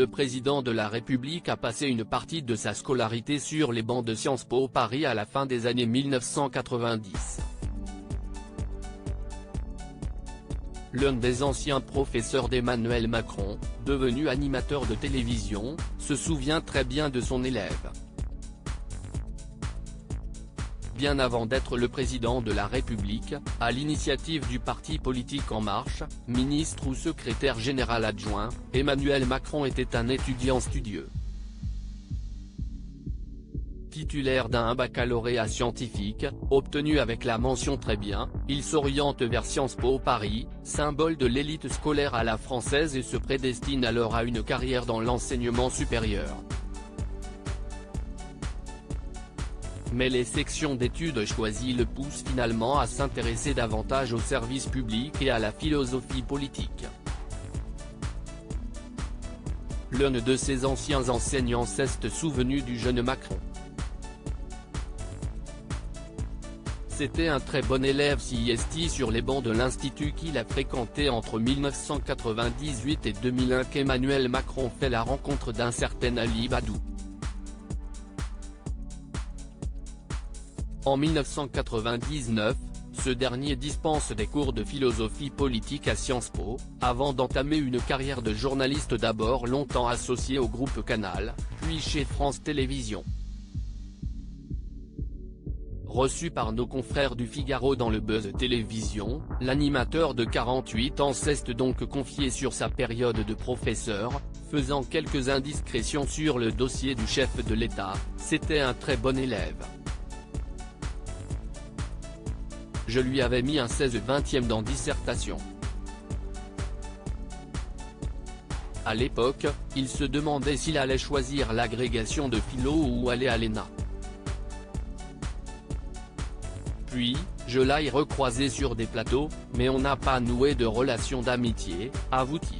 Le président de la République a passé une partie de sa scolarité sur les bancs de Sciences Po Paris à la fin des années 1990. L'un des anciens professeurs d'Emmanuel Macron, devenu animateur de télévision, se souvient très bien de son élève. Bien avant d'être le président de la République, à l'initiative du parti politique En Marche, ministre ou secrétaire général adjoint, Emmanuel Macron était un étudiant studieux. Titulaire d'un baccalauréat scientifique, obtenu avec la mention très bien, il s'oriente vers Sciences Po Paris, symbole de l'élite scolaire à la française et se prédestine alors à une carrière dans l'enseignement supérieur. Mais les sections d'études choisies le poussent finalement à s'intéresser davantage au service public et à la philosophie politique. L'un de ses anciens enseignants s'est souvenu du jeune Macron. C'était un très bon élève CIST sur les bancs de l'institut qu'il a fréquenté entre 1998 et 2001 qu'Emmanuel Macron fait la rencontre d'un certain Ali Badou. En 1999, ce dernier dispense des cours de philosophie politique à Sciences Po, avant d'entamer une carrière de journaliste d'abord longtemps associé au groupe Canal, puis chez France Télévisions. Reçu par nos confrères du Figaro dans le Buzz Télévision, l'animateur de 48 ans s'est donc confié sur sa période de professeur, faisant quelques indiscrétions sur le dossier du chef de l'État. C'était un très bon élève. Je lui avais mis un 16/20 dans dissertation. À l'époque, il se demandait s'il allait choisir l'agrégation de philo ou aller à l'ENA. Puis, je l'ai recroisé sur des plateaux, mais on n'a pas noué de relation d'amitié, avoue-t-il.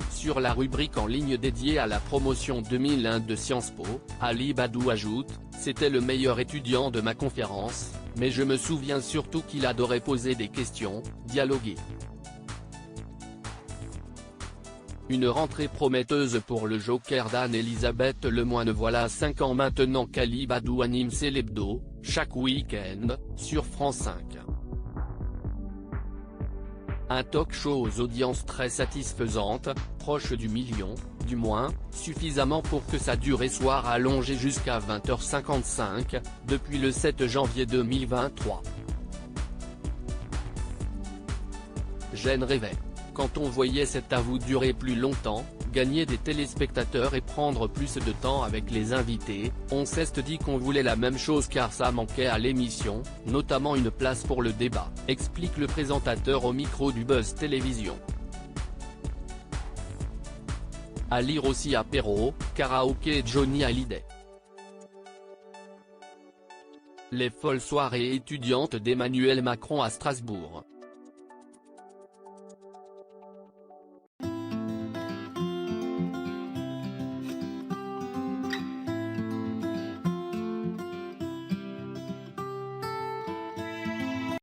Sur la rubrique en ligne dédiée à la promotion 2001 de Sciences Po, Ali Badou ajoute « C'était le meilleur étudiant de ma conférence, mais je me souviens surtout qu'il adorait poser des questions, dialoguer. » Une rentrée prometteuse pour le joker d'Anne-Elisabeth Lemoine. Voilà 5 ans maintenant qu'Ali Badou anime C'est l'Hebdo, chaque week-end, sur France 5. Un talk-show aux audiences très satisfaisantes, proche du million, du moins, suffisamment pour que sa durée soit allongée jusqu'à 20h55, depuis le 7 janvier 2023. Jeanne rêvait. Quand on voyait cet avou durer plus longtemps, gagner des téléspectateurs et prendre plus de temps avec les invités, on s'est dit qu'on voulait la même chose car ça manquait à l'émission, notamment une place pour le débat, explique le présentateur au micro du Buzz Télévision. À lire aussi apéro, karaoké et Johnny Hallyday. Les folles soirées étudiantes d'Emmanuel Macron à Strasbourg.